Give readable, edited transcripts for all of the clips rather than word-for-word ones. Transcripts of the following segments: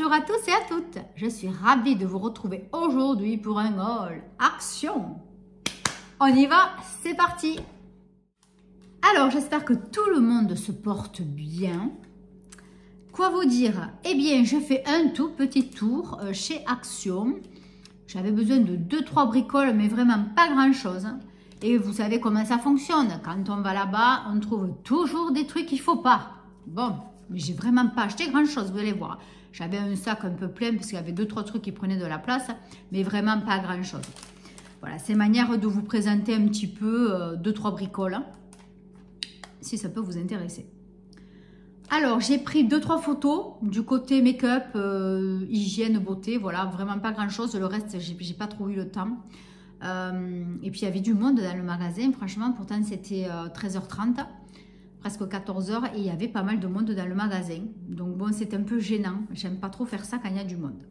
Bonjour à tous et à toutes, je suis ravie de vous retrouver aujourd'hui pour un haul action. On y va, c'est parti. Alors j'espère que tout le monde se porte bien. Quoi vous dire? Eh bien je fais un tout petit tour chez Action. J'avais besoin de 2-3 bricoles mais vraiment pas grand chose. Et vous savez comment ça fonctionne, quand on va là-bas on trouve toujours des trucs qu'il ne faut pas. Bon, mais j'ai vraiment pas acheté grand chose, vous allez voir. J'avais un sac un peu plein parce qu'il y avait 2-3 trucs qui prenaient de la place, mais vraiment pas grand chose. Voilà, c'est manière de vous présenter un petit peu 2-3 bricoles, hein, si ça peut vous intéresser. Alors, j'ai pris 2-3 photos du côté make-up, hygiène, beauté, voilà, vraiment pas grand chose. Le reste, j'ai pas trop eu le temps. Et puis, il y avait du monde dans le magasin, franchement, pourtant c'était 13h30. Presque 14h et il y avait pas mal de monde dans le magasin. Donc bon, c'est un peu gênant. J'aime pas trop faire ça quand il y a du monde.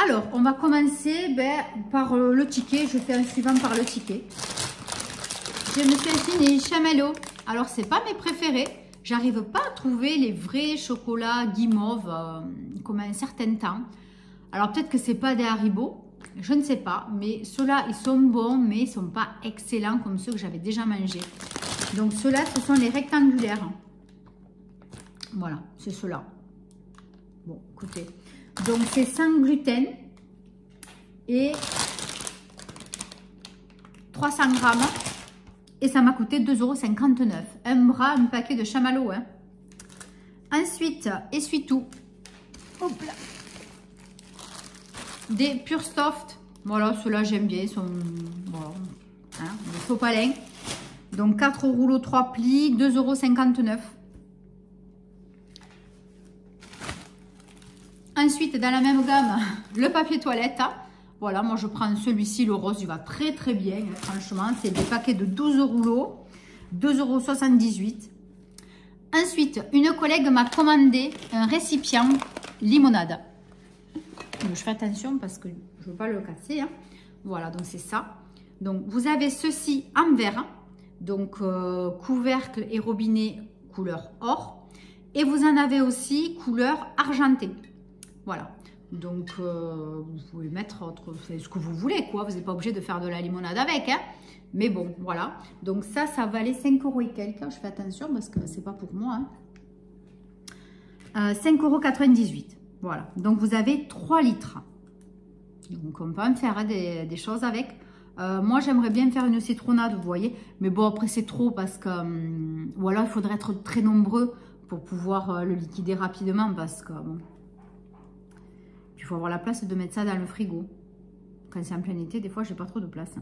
Alors, on va commencer par le ticket. Je fais un suivant par le ticket. Je me suis acheté chamallows. Alors, c'est pas mes préférés. J'arrive pas à trouver les vrais chocolats guimauve comme à un certain temps. Alors, peut-être que c'est pas des Haribo. Je ne sais pas. Mais ceux-là, ils sont bons, mais ils sont pas excellents comme ceux que j'avais déjà mangés. Donc ceux-là, ce sont les rectangulaires. Voilà, c'est ceux-là. Bon, écoutez. Donc c'est sans gluten et 300 grammes. Et ça m'a coûté 2,59 €. Un bras, un paquet de chamallows. Hein. Ensuite, essuie-tout. Hop là. Des Pure Soft. Voilà, ceux-là j'aime bien. Ils sont voilà, hein, des sopalins. Donc 4 rouleaux 3 plis, 2,59 €. Ensuite, dans la même gamme, le papier toilette. Voilà, moi je prends celui-ci, le rose, il va très très bien. Hein, franchement, c'est des paquets de 12 rouleaux, 2,78 €. Ensuite, une collègue m'a commandé un récipient limonade. Donc, je fais attention parce que je ne veux pas le casser. Hein. Voilà, donc c'est ça. Donc vous avez ceci en verre. Donc couvercle et robinet couleur or et vous en avez aussi couleur argentée. Voilà, donc vous pouvez mettre ce que vous voulez quoi, vous n'êtes pas obligé de faire de la limonade avec hein. Mais bon voilà, donc ça valait 5 € et quelques. Je fais attention parce que c'est pas pour moi hein. 5,98 €. Voilà, donc vous avez 3 litres, donc on peut en faire hein, des choses avec. Moi j'aimerais bien faire une citronnade vous voyez, mais bon après c'est trop parce que voilà il faudrait être très nombreux pour pouvoir le liquider rapidement parce que bon, il faut avoir la place de mettre ça dans le frigo. Quand c'est en plein été des fois j'ai pas trop de place.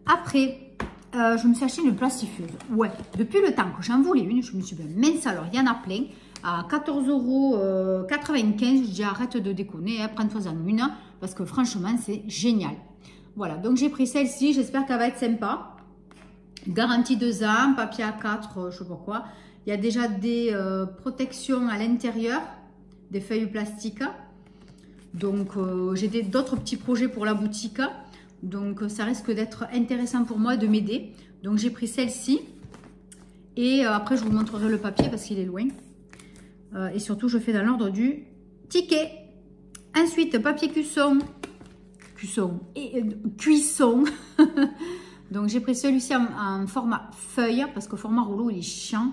Après je me suis acheté une plastifieuse. Ouais, depuis le temps que j'en voulais une, je me suis dit mince alors il y en a plein. À 14,95 €, je dis arrête de déconner, hein, prends-toi-en une parce que franchement c'est génial. Voilà, donc j'ai pris celle-ci, j'espère qu'elle va être sympa. Garantie 2 ans, papier A4, je sais pas quoi. Il y a déjà des protections à l'intérieur, des feuilles plastiques. Donc j'ai d'autres petits projets pour la boutique. Donc ça risque d'être intéressant pour moi de m'aider. Donc j'ai pris celle-ci. Et après je vous montrerai le papier parce qu'il est loin. Et surtout je fais dans l'ordre du ticket. Ensuite, papier cuisson. Cuisson. Donc j'ai pris celui-ci en format feuille parce que format rouleau il est chiant.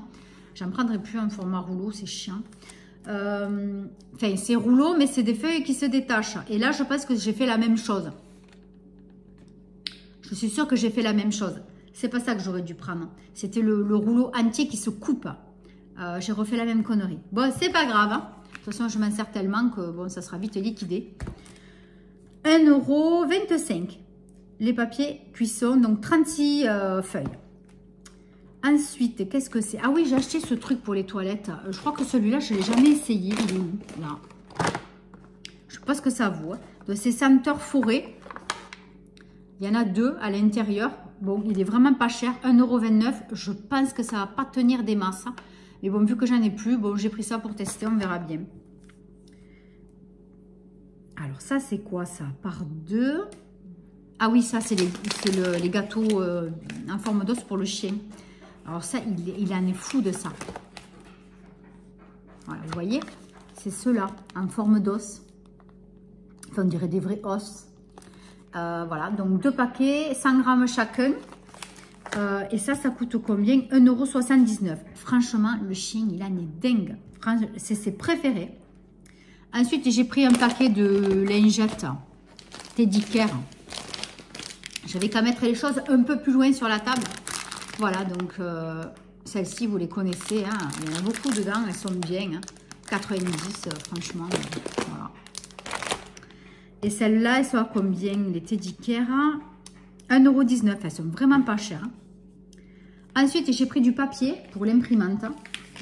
J'en prendrai plus un format rouleau, c'est chiant. Enfin c'est rouleau mais c'est des feuilles qui se détachent. Et là je pense que j'ai fait la même chose. Je suis sûre que j'ai fait la même chose. C'est pas ça que j'aurais dû prendre. C'était le rouleau entier qui se coupe. J'ai refait la même connerie. Bon c'est pas grave. Hein. De toute façon je m'en sers tellement que bon ça sera vite liquidé. 1,25 €. Les papiers cuisson, donc 36 feuilles. Ensuite, qu'est-ce que c'est? Ah oui, j'ai acheté ce truc pour les toilettes. Je crois que celui-là, je ne l'ai jamais essayé. Il est où? Là. Je ne sais pas ce que ça vaut. Hein. De ces senteurs forêt. Il y en a 2 à l'intérieur. Bon, il est vraiment pas cher. 1,29 €. Je pense que ça ne va pas tenir des masses. Mais bon, vu que j'en ai plus, bon, j'ai pris ça pour tester. On verra bien. Alors ça c'est quoi ça? Par 2. Ah oui ça c'est les gâteaux en forme d'os pour le chien. Alors ça il en est fou de ça. Voilà vous voyez. c'est ceux-là, en forme d'os. Enfin, on dirait des vrais os. Voilà, donc 2 paquets, 100 grammes chacun. Et ça coûte combien? 1,79 €. Franchement, le chien, il en est dingue. C'est ses préférés. Ensuite, j'ai pris un paquet de lingettes Teddy Care. J'avais qu'à mettre les choses un peu plus loin sur la table. Voilà, donc celles-ci, vous les connaissez. Hein. Il y en a beaucoup dedans, elles sont bien. Hein. 90, franchement. Voilà. Et celles-là, elles sont à combien? Les Teddy Care, 1,19 €. Elles sont vraiment pas chères. Ensuite, j'ai pris du papier pour l'imprimante.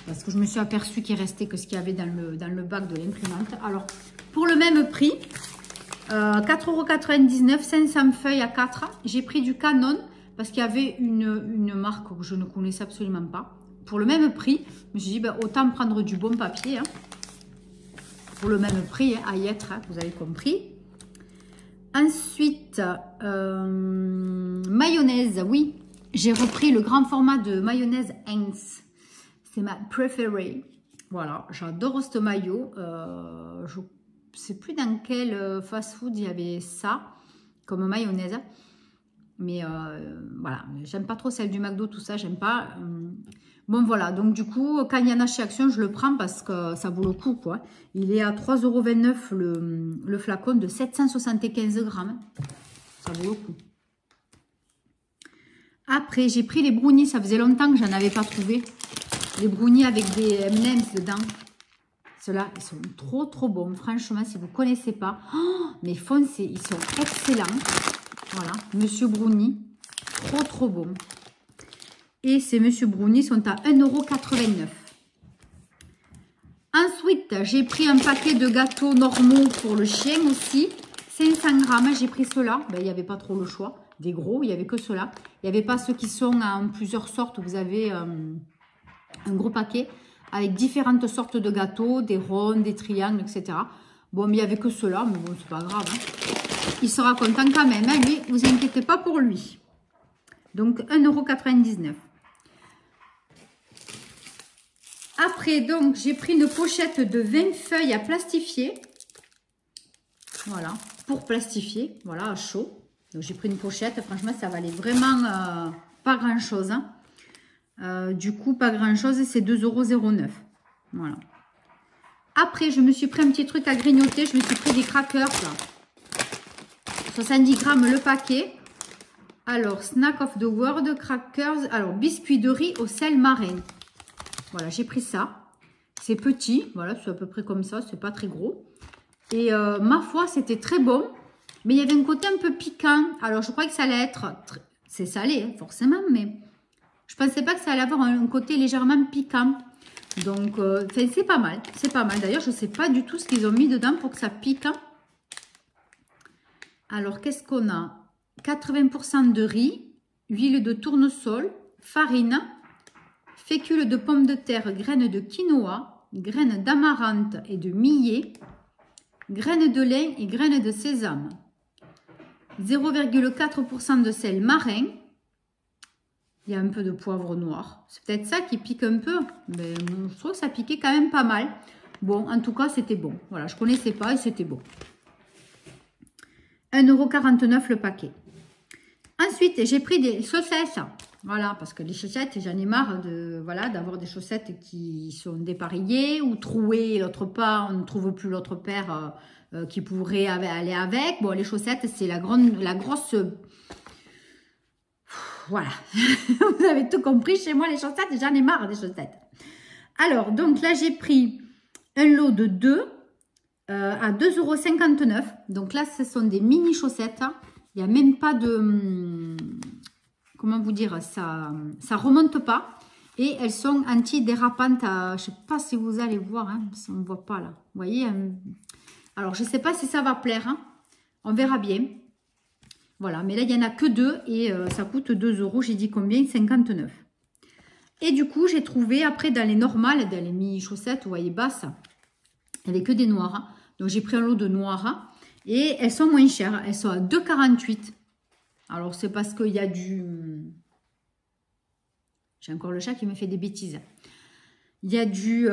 Parce que je me suis aperçue qu'il restait que ce qu'il y avait dans le bac de l'imprimante. Alors, pour le même prix, 4,99 €, 500 feuilles à 4. J'ai pris du Canon parce qu'il y avait une marque que je ne connaissais absolument pas. Pour le même prix, je me suis dit, ben, autant prendre du bon papier. Hein. Pour le même prix, hein, à y être, hein, vous avez compris. Ensuite, mayonnaise, oui. J'ai repris le grand format de mayonnaise Heinz. C'est ma préférée. Voilà, j'adore ce maillot. Je ne sais plus dans quel fast-food il y avait ça, comme mayonnaise. Mais voilà, j'aime pas trop celle du McDo, tout ça, j'aime pas. Bon, voilà, donc du coup, quand il y en a chez Action, je le prends parce que ça vaut le coup, quoi. Il est à 3,29 € le flacon de 775 grammes. Ça vaut le coup. Après, j'ai pris les brownies. Ça faisait longtemps que j'en avais pas trouvé. Les brownies avec des M&M's dedans. Ceux-là, ils sont trop, trop bons. Franchement, si vous ne connaissez pas. Oh, mais foncez, ils sont excellents. Voilà, Monsieur Brownie. Trop, trop bon. Et ces Monsieur Brownie sont à 1,89 €. Ensuite, j'ai pris un paquet de gâteaux normaux pour le chien aussi. 500 grammes, j'ai pris ceux-là. Ben, il n'y avait pas trop le choix. Des gros, il n'y avait que ceux-là. Il n'y avait pas ceux qui sont en plusieurs sortes. Vous avez un gros paquet avec différentes sortes de gâteaux, des ronds, des triangles, etc. Bon, mais il n'y avait que ceux-là, mais bon, c'est pas grave. Hein. Il sera content quand même, hein, lui. Vous inquiétez pas pour lui. Donc, 1,99 €. Après, donc, j'ai pris une pochette de 20 feuilles à plastifier. Voilà, pour plastifier, voilà, à chaud. Donc, j'ai pris une pochette. Franchement, ça valait vraiment pas grand-chose. Hein. Du coup, pas grand-chose. C'est 2,09 €. Voilà. Après, je me suis pris un petit truc à grignoter. Je me suis pris des crackers, là. 70 grammes le paquet. Alors, Snack of the World, crackers. Alors, biscuits de riz au sel marin. Voilà, j'ai pris ça. C'est petit. Voilà, c'est à peu près comme ça. C'est pas très gros. Et ma foi, c'était très bon. Mais il y avait un côté un peu piquant. Alors, je croyais que ça allait être... C'est salé, hein, forcément. Mais je ne pensais pas que ça allait avoir un côté légèrement piquant. Donc, c'est pas mal. C'est pas mal. D'ailleurs, je ne sais pas du tout ce qu'ils ont mis dedans pour que ça pique. Alors, qu'est-ce qu'on a? 80% de riz, huile de tournesol, farine, fécule de pommes de terre, graines de quinoa, graines d'amarante et de millet, graines de lin et graines de sésame. 0,4% de sel marin. Il y a un peu de poivre noir. C'est peut-être ça qui pique un peu. Mais je trouve que ça piquait quand même pas mal. Bon, en tout cas, c'était bon. Voilà, je ne connaissais pas et c'était bon. 1,49 € le paquet. Ensuite, j'ai pris des chaussettes. Voilà, parce que les chaussettes, j'en ai marre d'avoir des chaussettes qui sont dépareillées ou trouées. L'autre pas, on ne trouve plus l'autre paire qui pourrait aller avec. Bon, les chaussettes, c'est la grosse... Voilà, vous avez tout compris. Chez moi, les chaussettes, j'en ai marre des chaussettes. Alors, donc là, j'ai pris un lot de 2 à 2,59 €. Donc là, ce sont des mini chaussettes. Il n'y a même pas de... Comment vous dire? Ça remonte pas. Et elles sont anti-dérapantes. Je ne sais pas si vous allez voir. Hein, on ne voit pas là. Vous voyez? Alors, je ne sais pas si ça va plaire. Hein. On verra bien. Voilà, mais là, il n'y en a que 2 et ça coûte 2 €. J'ai dit combien? 59. Et du coup, j'ai trouvé après dans les normales, dans les mini-chaussettes, vous voyez, basses, il n'y avait que des noires. Hein. Donc, j'ai pris un lot de noires hein, et elles sont moins chères. Elles sont à 2,48 €. Alors, c'est parce qu'il y a du... J'ai encore le chat qui me fait des bêtises. Il y a du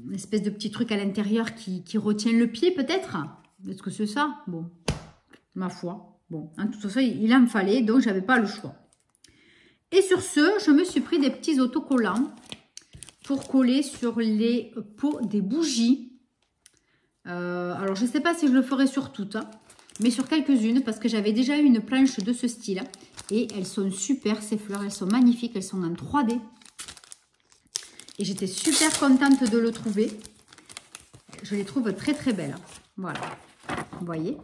une espèce de petit truc à l'intérieur qui retient le pied peut-être. Est-ce que c'est ça? Bon, ma foi. Bon, en toute façon, il en me fallait, donc j'avais pas le choix. Et sur ce, je me suis pris des petits autocollants pour coller sur les pots des bougies. Alors, je ne sais pas si je le ferai sur toutes, hein, mais sur quelques-unes, parce que j'avais déjà eu une planche de ce style. Et elles sont super, ces fleurs, elles sont magnifiques, elles sont en 3D. Et j'étais super contente de le trouver. Je les trouve très très belles. Voilà, vous voyez.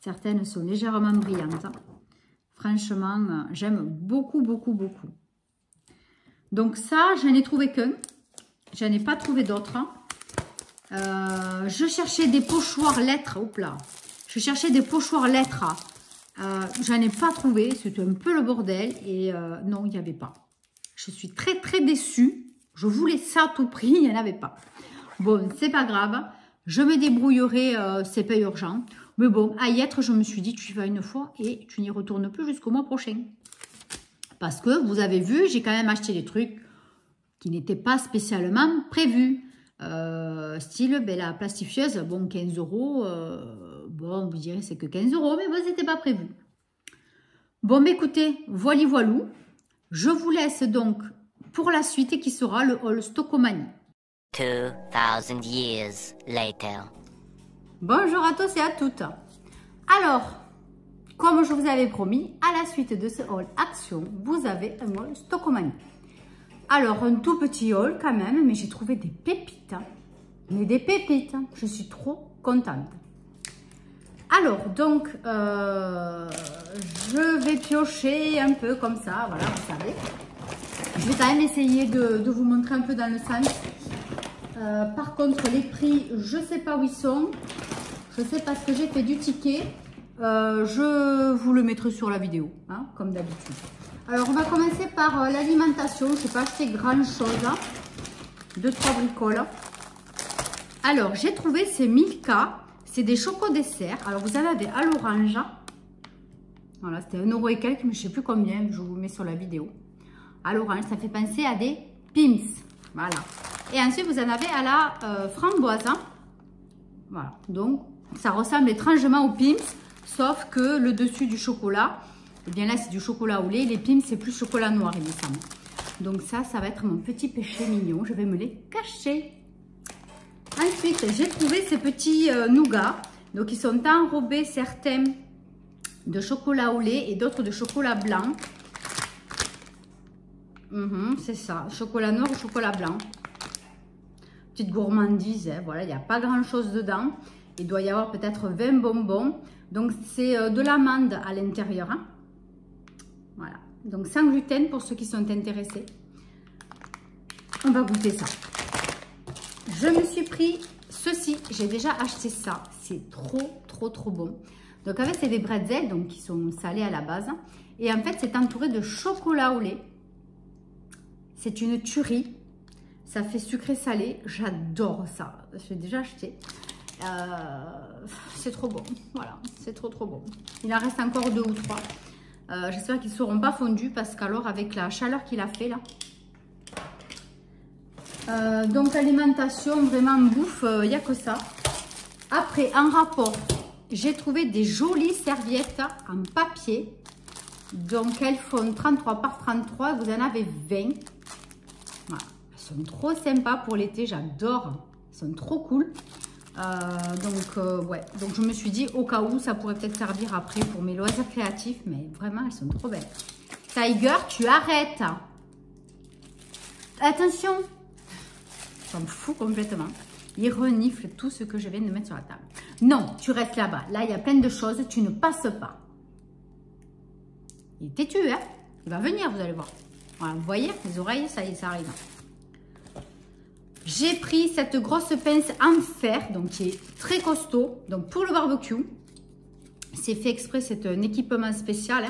Certaines sont légèrement brillantes. Franchement, j'aime beaucoup, beaucoup, beaucoup. Donc ça, je n'ai trouvé qu'un. Je n'ai pas trouvé d'autres. Je cherchais des pochoirs lettres. Hop là. Je cherchais des pochoirs lettres. Je n'en ai pas trouvé. C'était un peu le bordel. Et non, il n'y avait pas. Je suis très, très déçue. Je voulais ça à tout prix. Il n'y en avait pas. Bon, c'est pas grave. Je me débrouillerai. C'est pas urgent. Mais bon, à y être, je me suis dit, tu y vas une fois et tu n'y retournes plus jusqu'au mois prochain. Parce que vous avez vu, j'ai quand même acheté des trucs qui n'étaient pas spécialement prévus. Style, ben, la plastifieuse, bon, 15 €. Bon, vous direz c'est que 15 €, mais bon, c'était pas prévu. Bon, mais écoutez, voilou. Je vous laisse donc pour la suite qui sera le haul Stockomanie. 2000 years later. Bonjour à tous et à toutes. Alors, comme je vous avais promis, à la suite de ce haul Action, vous avez un haul Stockomanie. Alors, un tout petit haul quand même, mais j'ai trouvé des pépites. Mais des pépites, je suis trop contente. Alors, donc, je vais piocher un peu comme ça, voilà, vous savez. Je vais quand même essayer de vous montrer un peu dans le sens. Par contre, les prix, je ne sais pas où ils sont. Je sais parce que j'ai fait du ticket. Je vous le mettrai sur la vidéo, hein, comme d'habitude. Alors, on va commencer par l'alimentation. Je n'ai pas acheté grand-chose. 2-3 bricoles. Alors, j'ai trouvé ces Milka. C'est des chocos dessert. Alors, vous en avez à l'orange. Voilà, c'était 1 € et quelques, mais je ne sais plus combien. Je vous mets sur la vidéo. À l'orange, ça fait penser à des Pims. Voilà. Et ensuite, vous en avez à la framboise. Voilà. Donc, ça ressemble étrangement aux Pims, sauf que le dessus du chocolat, eh bien là, c'est du chocolat au lait. Les Pims, c'est plus chocolat noir, il me semble. Donc ça, ça va être mon petit péché mignon. Je vais me les cacher. Ensuite, j'ai trouvé ces petits nougats. Donc, ils sont enrobés, certains de chocolat au lait et d'autres de chocolat blanc. C'est ça, chocolat noir ou chocolat blanc. Petite gourmandise, hein, voilà, il n'y a pas grand-chose dedans. Il doit y avoir peut-être 20 bonbons. Donc, c'est de l'amande à l'intérieur. Hein. Voilà, donc sans gluten pour ceux qui sont intéressés. On va goûter ça. Je me suis pris ceci, j'ai déjà acheté ça, c'est trop bon. Donc en fait c'est des bretzels donc qui sont salés à la base et en fait c'est entouré de chocolat au lait. C'est une tuerie, ça fait sucré salé, j'adore ça, j'ai déjà acheté. C'est trop bon, voilà, c'est trop bon. Il en reste encore 2 ou 3. J'espère qu'ils ne seront pas fondus parce qu'alors avec la chaleur qu'il a fait là. Donc alimentation, vraiment bouffe, il n'y a que ça. Après, en rapport, j'ai trouvé des jolies serviettes en papier. Donc elles font 33 par 33, vous en avez 20. Voilà. Elles sont trop sympas pour l'été, j'adore. Elles sont trop cool. Ouais, donc je me suis dit au cas où ça pourrait peut-être servir après pour mes loisirs créatifs, mais vraiment elles sont trop belles. Tiger, tu arrêtes. Attention. Ça me fout complètement. Il renifle tout ce que je viens de mettre sur la table. Non, tu restes là-bas. Là, il y a plein de choses. Tu ne passes pas. Il est têtu, hein? Il va venir, vous allez voir. Voilà, vous voyez, les oreilles, ça y est, ça arrive. J'ai pris cette grosse pince en fer, donc qui est très costaud. Donc, pour le barbecue, c'est fait exprès, c'est un équipement spécial.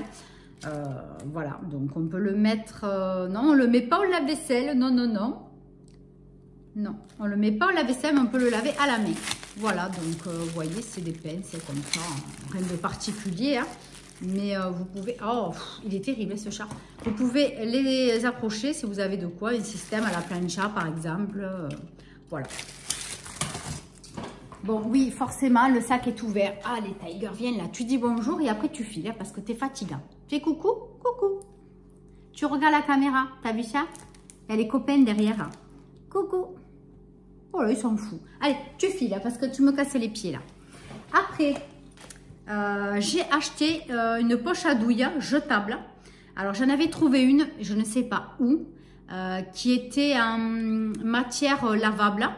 Hein. Voilà, donc on peut le mettre... non, on ne le met pas au lave-vaisselle. Non. Non, on ne le met pas au lave-vaisselle, mais on peut le laver à la main. Voilà, donc vous voyez, c'est des pinces comme ça, rien de particulier. Hein. Mais vous pouvez... Oh, il est terrible ce chat. Vous pouvez les accrocher si vous avez de quoi. Un système à la plancha par exemple. Voilà. Bon, oui, forcément, le sac est ouvert. Allez, Tiger, viens là. Tu dis bonjour et après tu files hein, parce que tu es fatigant. Tu fais coucou, coucou. Tu regardes la caméra. T'as vu ça? Il y a les copains derrière. Hein. Coucou. Oh là, ils s'en foutent. Allez, tu files hein, parce que tu me casses les pieds là. Après, j'ai acheté une poche à douille jetable. Alors, j'en avais trouvé une, je ne sais pas où, qui était en matière lavable.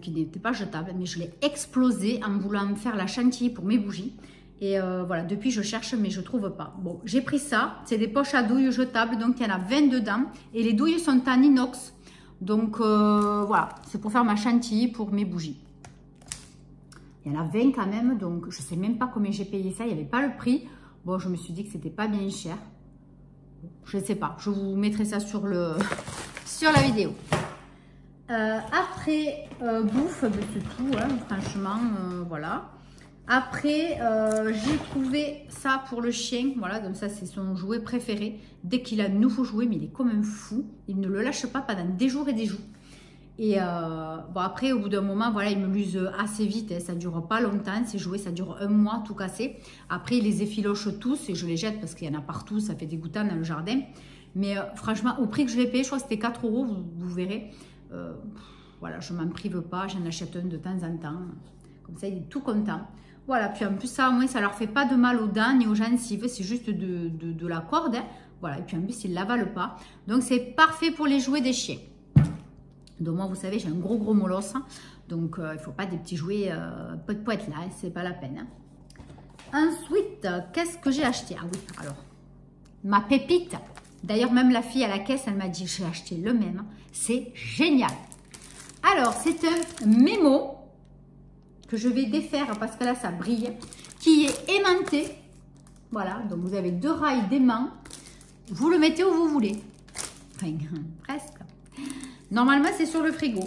Qui n'était pas jetable, mais je l'ai explosé en voulant faire la chantilly pour mes bougies. Et voilà, depuis je cherche, mais je ne trouve pas. Bon, j'ai pris ça. C'est des poches à douille jetables, donc il y en a 20 dedans. Et les douilles sont en inox. Donc voilà, c'est pour faire ma chantilly pour mes bougies. Il y en a 20 quand même, donc je ne sais même pas combien j'ai payé ça. Il n'y avait pas le prix. Bon, je me suis dit que c'était pas bien cher. Je ne sais pas. Je vous mettrai ça sur la vidéo. Après, bouffe, c'est tout, hein, franchement, voilà. Après, j'ai trouvé ça pour le chien, voilà, donc ça c'est son jouet préféré. Dès qu'il a un nouveau jouet, mais il est comme un fou, il ne le lâche pas pendant des jours et des jours. Et bon, après, au bout d'un moment, voilà, il me l'use assez vite, hein, ça dure pas longtemps, ces jouets, ça dure un mois tout cassé. Après, il les effiloche tous et je les jette parce qu'il y en a partout, ça fait dégoûtant dans le jardin. Mais franchement, au prix que je l'ai payé, je crois que c'était 4 €, vous verrez. Voilà, je m'en prive pas, j'en achète un de temps en temps. Comme ça, il est tout content. Voilà, puis en plus, ça, au moins, ça leur fait pas de mal aux dents ni aux gencives. C'est juste de la corde. Hein. Voilà, et puis en plus, ils ne l'avalent pas. Donc, c'est parfait pour les jouets des chiens. Donc, moi, vous savez, j'ai un gros molosse. Hein. Donc, il ne faut pas des petits jouets poète là. Hein, c'est pas la peine. Hein. Ensuite, qu'est-ce que j'ai acheté? Ah oui, alors, ma pépite. D'ailleurs, même la fille à la caisse, elle m'a dit, j'ai acheté le même. C'est génial. Alors, c'est un mémo que je vais défaire parce que là, ça brille, qui est aimanté. Voilà, donc vous avez 2 rails d'aimant. Vous le mettez où vous voulez. Enfin, presque. Normalement, c'est sur le frigo,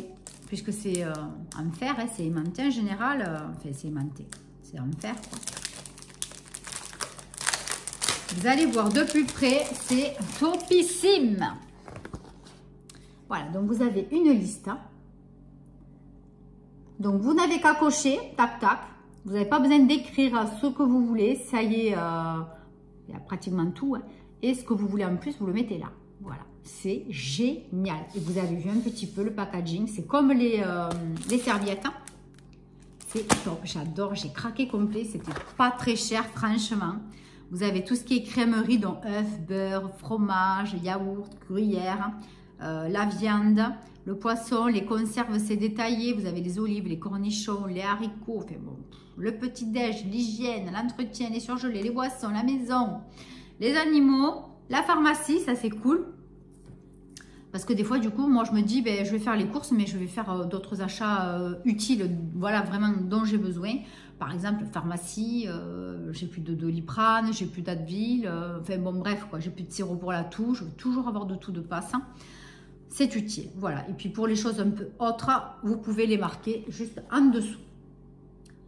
puisque c'est en fer, hein, c'est aimanté en général. Enfin, c'est aimanté, c'est en fer, quoi. Vous allez voir de plus près, c'est topissime. Voilà, donc vous avez une liste. Donc vous n'avez qu'à cocher, tac tac. Vous n'avez pas besoin d'écrire ce que vous voulez. Ça y est, il y a pratiquement tout. Hein. Et ce que vous voulez en plus, vous le mettez là. Voilà, c'est génial. Et vous avez vu un petit peu le packaging. C'est comme les serviettes. Hein. C'est top, j'adore, j'ai craqué complet. C'était pas très cher, franchement. Vous avez tout ce qui est crèmerie, donc œufs, beurre, fromage, yaourt, gruyère, la viande, le poisson, les conserves, c'est détaillé. Vous avez les olives, les cornichons, les haricots, enfin bon, le petit-déj, l'hygiène, l'entretien, les surgelés, les boissons, la maison, les animaux, la pharmacie, ça c'est cool. Parce que des fois, du coup, moi je me dis, ben, je vais faire les courses, mais je vais faire d'autres achats utiles, voilà, vraiment dont j'ai besoin. Par exemple, pharmacie, j'ai plus de Doliprane, j'ai plus d'Advil, enfin bon, bref, quoi, j'ai plus de sirop pour la toux, je veux toujours avoir de tout de passe. Hein. C'est utile, voilà. Et puis pour les choses un peu autres, vous pouvez les marquer juste en dessous.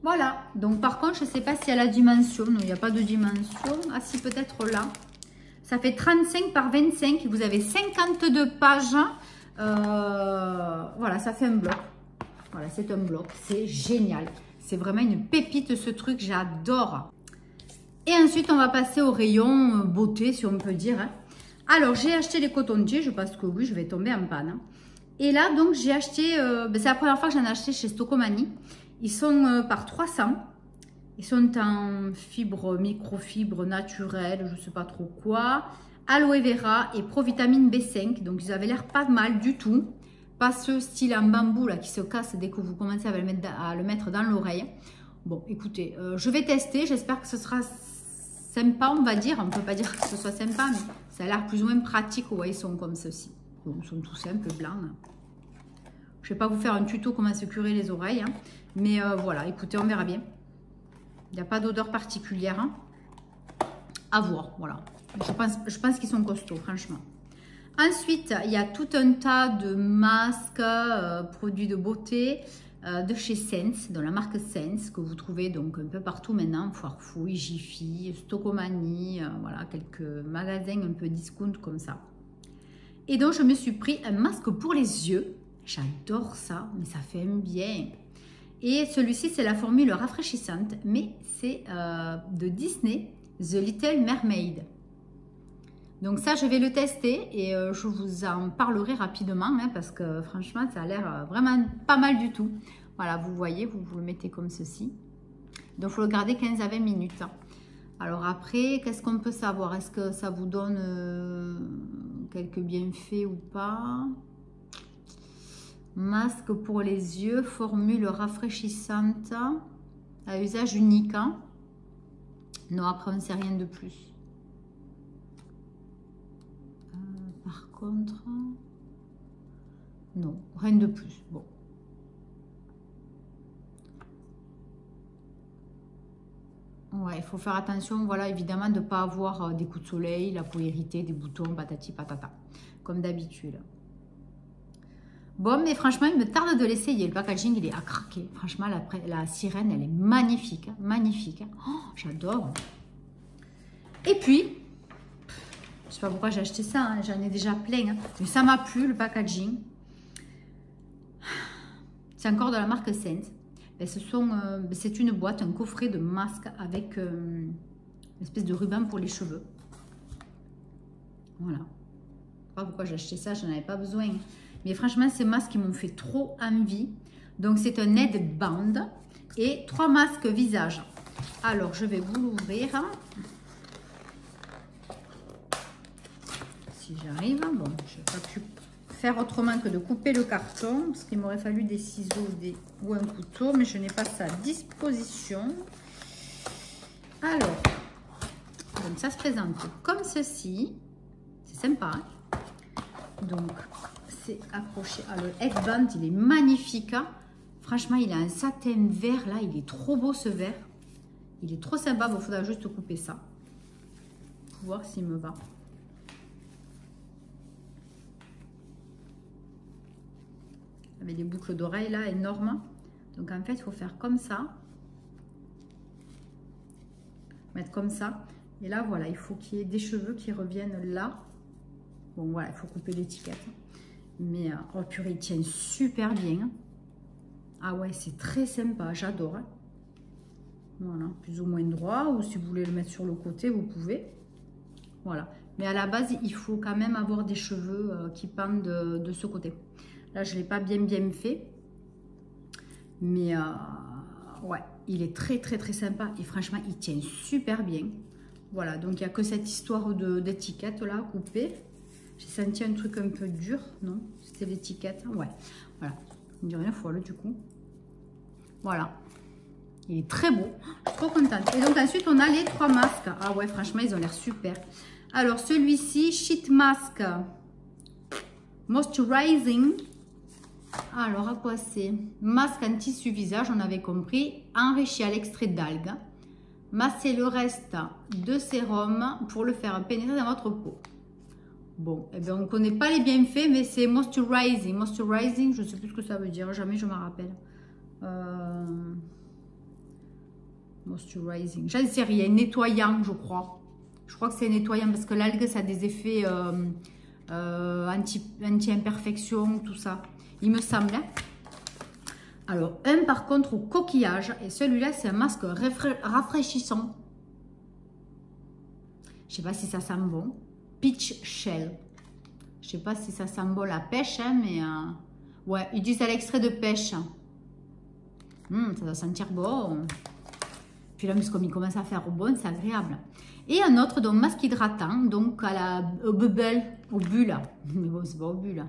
Voilà, donc par contre, je ne sais pas s'il y a la dimension, non, il n'y a pas de dimension. Ah si, peut-être là. Ça fait 35 par 25, vous avez 52 pages. Voilà, ça fait un bloc. Voilà, c'est un bloc, c'est génial. C'est vraiment une pépite ce truc, j'adore. Et ensuite, on va passer au rayon beauté, si on peut dire. Hein. Alors, j'ai acheté les cotons-tiges, je pense que oui, je vais tomber en panne. Hein. Et là, donc, j'ai acheté, c'est la première fois que j'en ai acheté chez Stocomanie. Ils sont par 300. Ils sont en fibre, microfibre naturelle, je ne sais pas trop quoi. Aloe vera et provitamine B5. Donc, ils avaient l'air pas mal du tout. Pas ce style en bambou là qui se casse dès que vous commencez à le mettre dans l'oreille. Bon, écoutez, je vais tester. J'espère que ce sera sympa, on va dire. On ne peut pas dire que ce soit sympa, mais ça a l'air plus ou moins pratique. Ouais, ils sont comme ceci. Bon, ils sont tout simples, blancs. Hein. Je ne vais pas vous faire un tuto comment se curer les oreilles. Hein. Mais voilà, écoutez, on verra bien. Il n'y a pas d'odeur particulière. Hein. À voir, voilà. Je pense qu'ils sont costauds, franchement. Ensuite, il y a tout un tas de masques, produits de beauté. de chez Sense, de la marque Sense, que vous trouvez donc un peu partout maintenant, Foire Fouille, Jiffy, Stocomanie, voilà, quelques magasins un peu discount comme ça. Et donc je me suis pris un masque pour les yeux, j'adore ça, mais ça fait un bien. Et celui-ci c'est la formule rafraîchissante, mais c'est de Disney, The Little Mermaid. Donc ça, je vais le tester et je vous en parlerai rapidement hein, parce que franchement, ça a l'air vraiment pas mal du tout. Voilà, vous voyez, vous le mettez comme ceci. Donc, il faut le garder 15 à 20 minutes. Alors après, qu'est-ce qu'on peut savoir? Est-ce que ça vous donne quelques bienfaits ou pas? Masque pour les yeux, formule rafraîchissante à usage unique. Hein? Non, après, on ne sait rien de plus. Par contre, non, rien de plus. Bon. Ouais, il faut faire attention, voilà, évidemment, de ne pas avoir des coups de soleil, la peau irritée, des boutons, patati patata, comme d'habitude. Bon, mais franchement, il me tarde de l'essayer. Le packaging, il est à craquer. Franchement, la sirène, elle est magnifique. Hein, magnifique. Hein. Oh, j'adore. Et puis... Je sais pas pourquoi j'ai acheté ça, hein. J'en ai déjà plein. Hein. Mais ça m'a plu, le packaging. C'est encore de la marque Sense. C'est une boîte, un coffret de masques avec une espèce de ruban pour les cheveux. Voilà. Je sais pas pourquoi j'ai acheté ça, je n'en avais pas besoin. Mais franchement, ces masques, ils m'ont fait trop envie. Donc, c'est un headband et 3 masques visage. Alors, je vais vous l'ouvrir. Si j'arrive, bon, je n'ai pas pu faire autrement que de couper le carton parce qu'il m'aurait fallu des ciseaux ou un couteau, mais je n'ai pas ça à disposition. Alors, donc ça se présente comme ceci, c'est sympa. Hein, donc, c'est accroché. Alors, le headband, il est magnifique. Hein, franchement, il a un satin vert là, il est trop beau ce vert. Il est trop sympa. Bon, il faudra juste couper ça pour voir s'il me va. Avec des boucles d'oreilles là énormes. Donc en fait, il faut faire comme ça. Mettre comme ça. Et là, voilà, il faut qu'il y ait des cheveux qui reviennent là. Bon, voilà, il faut couper l'étiquette. Mais, oh purée, il tient super bien. Ah ouais, c'est très sympa, j'adore. Hein. Voilà, plus ou moins droit. Ou si vous voulez le mettre sur le côté, vous pouvez. Voilà. Mais à la base, il faut quand même avoir des cheveux qui pendent de ce côté. Là, je ne l'ai pas bien fait. Mais ouais, il est très sympa. Et franchement, il tient super bien. Voilà, donc il n'y a que cette histoire d'étiquette là, coupée. J'ai senti un truc un peu dur. Non, c'était l'étiquette. Ouais, voilà. On dirait une folle du coup. Voilà. Il est très beau. Je suis trop contente. Et donc ensuite, on a les 3 masques. Ah ouais, franchement, ils ont l'air super. Alors, celui-ci, Sheet Mask Moisturizing. Alors, à quoi c'est? Masque en tissu visage, on avait compris. Enrichi à l'extrait d'algues. Massez le reste de sérum pour le faire pénétrer dans votre peau. Bon, eh bien, on ne connaît pas les bienfaits, mais c'est moisturizing. Moisturizing, je ne sais plus ce que ça veut dire. Jamais je me rappelle. Moisturizing. Je ne sais rien. Nettoyant, je crois. Je crois que c'est nettoyant parce que l'algue, ça a des effets anti-imperfection, tout ça. Il me semble. Hein. Alors, un par contre au coquillage. Et celui-là, c'est un masque rafraîchissant. Je ne sais pas si ça sent bon. Peach Shell. Je ne sais pas si ça sent bon la pêche, hein, mais... ouais, ils disent à l'extrait de pêche. Ça va sentir bon. Puis là, comme il commence à faire bon, c'est agréable. Et un autre, donc masque hydratant, donc à la bubble, au bulle. Mais bon, c'est pas au bulle.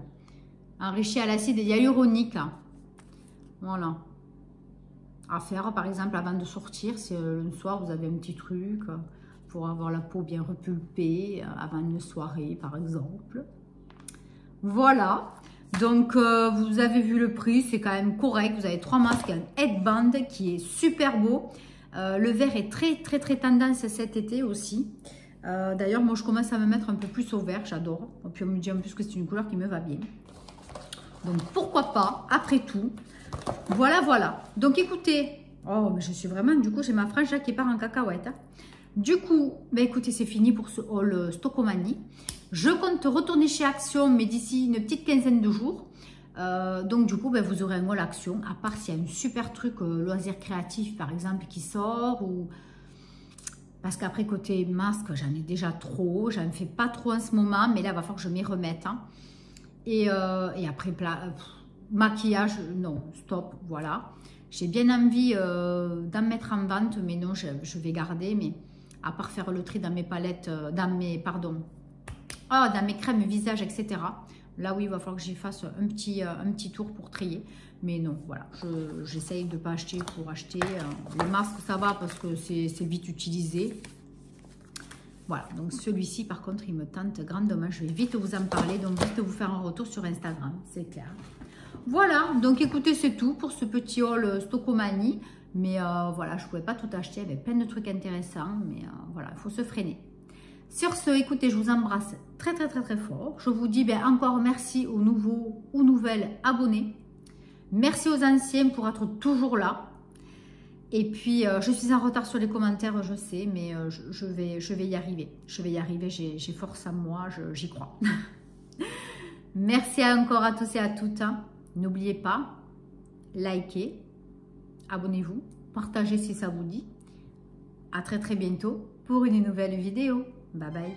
Enrichi à l'acide hyaluronique. Voilà. À faire, par exemple, avant de sortir, si le soir, vous avez un petit truc pour avoir la peau bien repulpée, avant une soirée, par exemple. Voilà. Donc, vous avez vu le prix, c'est quand même correct. Vous avez 3 masques, un headband qui est super beau. Le vert est très tendance cet été aussi. D'ailleurs, moi, je commence à me mettre un peu plus au vert, j'adore. Et puis, on me dit en plus que c'est une couleur qui me va bien. Donc pourquoi pas, après tout. Voilà, voilà. Donc écoutez, oh, mais je suis vraiment, du coup, j'ai ma frange là qui part en cacahuète. Hein. Du coup, ben écoutez, c'est fini pour ce haul Stocomanie. Je compte retourner chez Action, mais d'ici une petite quinzaine de jours. Donc du coup, ben, vous aurez un haul Action, à part s'il y a un super truc loisir créatif, par exemple, qui sort. Ou... Parce qu'après, côté masque, j'en ai déjà trop. J'en fais pas trop en ce moment, mais là, il va falloir que je m'y remette. Hein. Et après, maquillage, non, stop, voilà. J'ai bien envie d'en mettre en vente, mais non, je vais garder. Mais à part faire le tri dans mes palettes, dans mes crèmes visage, etc. Là, oui, il va falloir que j'y fasse un petit tour pour trier. Mais non, voilà, j'essaye de ne pas acheter pour acheter. Les masques, ça va parce que c'est vite utilisé. Voilà, donc celui-ci, par contre, il me tente grandement. Je vais vite vous en parler, donc vite vous faire un retour sur Instagram, c'est clair. Voilà, donc écoutez, c'est tout pour ce petit haul Stocomanie. Mais voilà, je ne pouvais pas tout acheter, il y avait plein de trucs intéressants. Mais voilà, il faut se freiner. Sur ce, écoutez, je vous embrasse très, très, très, très fort. Je vous dis encore merci aux nouveaux ou nouvelles abonnés. Merci aux anciens pour être toujours là. Et puis, je suis en retard sur les commentaires, je sais, mais je vais y arriver. Je vais y arriver, j'ai force en moi, j'y crois. Merci encore à tous et à toutes. N'oubliez pas, likez, abonnez-vous, partagez si ça vous dit. À très très bientôt pour une nouvelle vidéo. Bye bye.